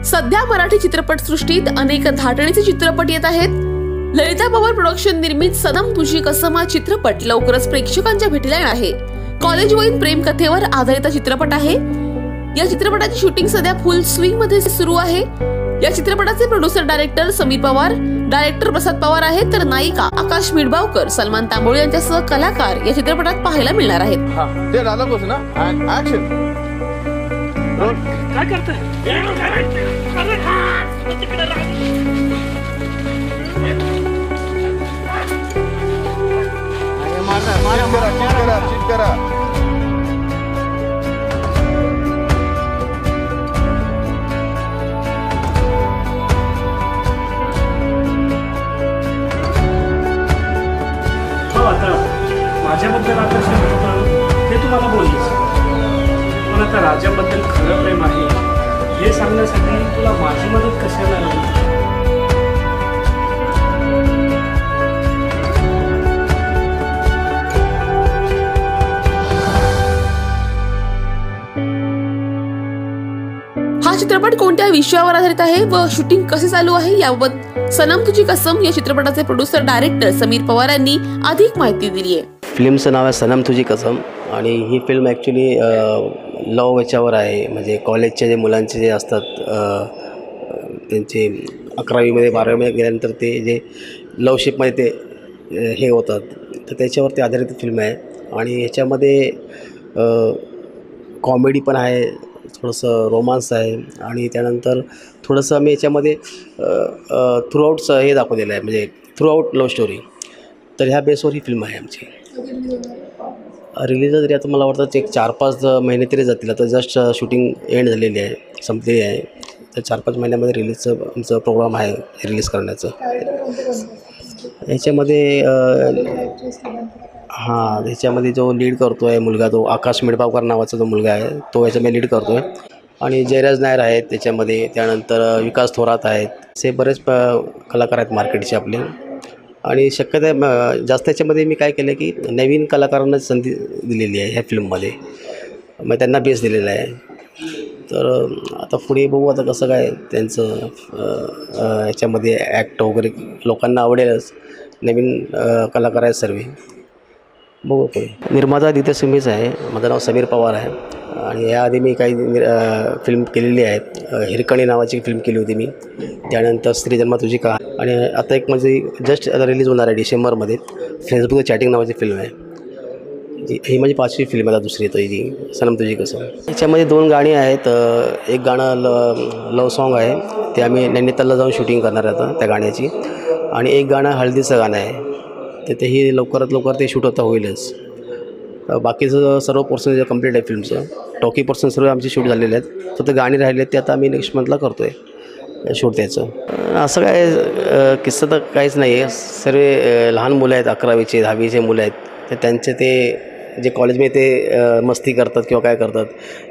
सध्या मराठी चित्रपटसृष्टीत अनेक धाटणीचे चित्रपट येत आहेत। ललिता पवार प्रोडक्शन निर्मित सनम तुझी कसम हा चित्रपट लवकरच प्रेक्षकांच्या भेटीला येणार आहे। कॉलेजवरील प्रेम कथेवर आधारित चित्रपट आहे। या चित्रपटाची शूटिंग सध्या फुल स्विंग मध्ये सुरू आहे। या चित्रपटाचे producer director Sameer Pawar, director Prasad Pawar आहेत, तर नायिका आकाश मिडबावकर, सलमान तांबोळे यांच्यासह कलाकार या चित्रपटात पाहायला मिळणार आहेत। ते डायलॉग ना एंड ऍक्शन काय करताय? चीट करा आता माझ्याबद्दल आकर्षण होतं ते तुम्हाला बोललीस, पण आता राजाबद्दल खरं प्रेम आहे हे सांगण्यासाठी तुला माझी मदत कशाला लागली? हा चित्रपट कोणत्या विषयावर आधारित आहे व शूटिंग कसे चालू आहे याबाबत सनम तुझी कसम या चित्रपटाचे प्रोड्युसर डायरेक्टर समीर पवार यांनी अधिक माहिती दिली आहे। फिल्मचं नाव आहे सनम तुझी कसम आणि ही फिल्म ॲक्च्युली लव याच्यावर आहे। म्हणजे कॉलेजचे जे मुलांचे जे असतात त्यांचे 11वीमध्ये 12वीमध्ये गेल्यानंतर ते जे लवशिपमध्ये ते हे होतात, तर त्याच्यावरती आधारित फिल्म आहे। आणि ह्याच्यामध्ये कॉमेडी पण आहे, थोडंसं रोमांस आहे आणि त्यानंतर थोडंसं आम्ही याच्यामध्ये थ्रूआउटचं हे दाखवलेलं आहे, म्हणजे थ्रूआउट लव्ह स्टोरी। तर ह्या बेसवर ही फिल्म आहे आमची। रिलीज तरी आता मला वाटतं एक 4-5 महिने तरी जातील। आता जस्ट शूटिंग एंड झालेली आहे, संपलेली आहे। तर 4-5 महिन्यामध्ये रिलीजचं आमचं प्रोग्राम आहे रिलीज करण्याचं। याच्यामध्ये ह्याच्यामध्ये जो लीड करतो आहे मुलगा, तो आकाश मिडबावकर नावाचा जो मुलगा आहे तो याच्यामध्ये लीड करतो आहे। आणि जयराज नायर आहेत त्याच्यामध्ये, त्यानंतर विकास थोरात आहेत, असे बरेच कलाकार आहेत मार्केटचे आपले। आणि शक्यता जास्त याच्यामध्ये मी काय केलं की नवीन कलाकारांना संधी दिलेली आहे ह्या फिल्ममध्ये, मग त्यांना बेस दिलेला आहे। तर आता पुढे बघू आता कसं काय त्यांचं याच्यामध्ये ॲक्ट वगैरे लोकांना आवडेलच। नवीन कलाकार आहेत सर्व, बघू पुढे। निर्माता दित्य सुमीच आहे, माझं नाव समीर पवार आहे। आणि याआधी मी काही फिल्म केलेली आहे, हिरकणी नावाची फिल्म केली होती मी, त्यानंतर स्त्री जन्म तुझी का, आणि आता एक म्हणजे जस्ट आता रिलीज होणार आहे डिसेंबरमध्ये फेसबुक चॅटिंग नावाची फिल्म आहे। ही माझी 5वी फिल्म आहे, दुसरी तर ही सनम तुझी कसम। याच्यामध्ये 2 गाणी आहेत। एक गाणं लव सॉन्ग आहे, ते आम्ही नैनितालला जाऊन शूटिंग करणार आहे आता त्या गाण्याची। आणि एक गाणं हळदीचं गाणं आहे, तर तेही लवकरात लवकर ते शूट होता होईलच। बाकीचं सर्व पोर्शन जे कंप्लीट आहे फिल्मचं, टॉकी पोर्शन सर्व आमचे शूट झालेले आहेत। फक्त गाणी राहिले आहेत ते आता आम्ही नेक्स्ट मंथला करतो आहे शूट त्याचं। असं काय किस्सा तर काहीच नाही आहे, सर्व लहान मुलं आहेत, 11वीचे 10वीचे मुलं आहेत। तर त्यांचे ते जे कॉलेजमध्ये ते मस्ती करतात किंवा काय करतात,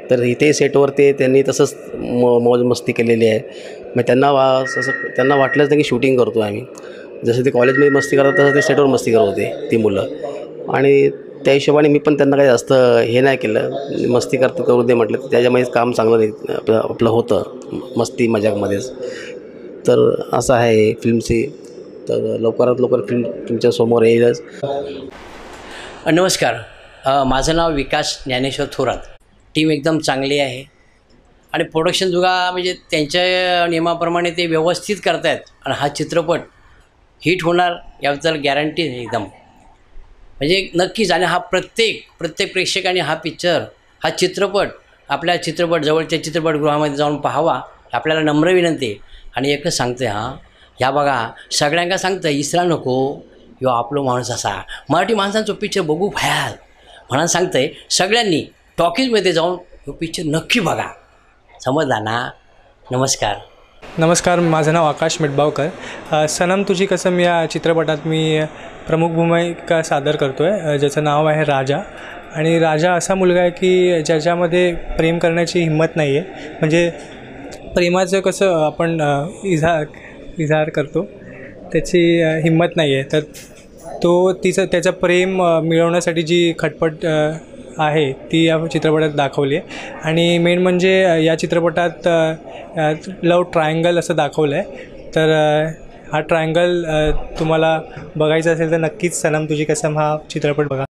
तर इथे सेटवर त्यांनी तसंच मौज मस्ती केलेली आहे। मग त्यांना वाटलंच नाही की शूटिंग करतो आम्ही। जसं ते कॉलेजमध्ये मस्ती करतात तसं ते सेटवर मस्ती करत होते ती मुलं। आणि त्या हिशोबाने मी पण त्यांना काही जास्त हे नाही केलं, मस्ती करू दे म्हटलं, त्याच्यामध्ये काम चांगलं नाही आपलं होतं, मस्ती मजाकमध्येच। तर असं आहे फिल्मची। तर लवकरात लवकर फिल्म तुमच्यासमोर येईलच। नमस्कार, माझं नाव विकास ज्ञानेश्वर थोरात। टीम एकदम चांगली आहे आणि प्रोडक्शन जुगा म्हणजे त्यांच्या नियमाप्रमाणे ते व्यवस्थित करत आहेत। आणि हा चित्रपट हिट होणार याबद्दल गॅरंटी आहे एकदम, म्हणजे नक्कीच। आणि हा प्रत्येक प्रेक्षकाने हा चित्रपट आपल्या जवळच्या चित्रपटगृहामध्ये जाऊन पाहावा, आपल्याला नम्र विनंती आहे। आणि एकच सांगते, ह्या बघा सगळ्यांना सांगतं इसरा नको ह्यो आपलो माणूस असा, मराठी माणसांचं पिक्चर बघू भयाल म्हणून सांगतंय। सगळ्यांनी टॉकीजमध्ये जाऊन ह्यो पिक्चर नक्की बघा, समजला ना? नमस्कार, माझं नाव आकाश मिडबावकर। सनम तुझी कसम या चित्रपटात मी प्रमुख भूमिका सादर करतो आहे, ज्याचं नाव आहे राजा। आणि राजा असा मुलगा आहे की ज्याच्यामध्ये प्रेम करण्याची हिंमत नाही आहे। म्हणजे प्रेमाचं कसं आपण इजहार करतो, त्याची हिंमत नाही आहे। तर त्याचं प्रेम मिळवण्यासाठी जी खटपट आहे ती या चित्रपटात दाखवली आहे. आणि मेन म्हणजे या चित्रपटात लव ट्रायंगल असं दाखवलं आहे. तर हा ट्रायंगल तुम्हाला बघायचा असेल तर नक्कीच सनम तुझी कसम हा चित्रपट बघा.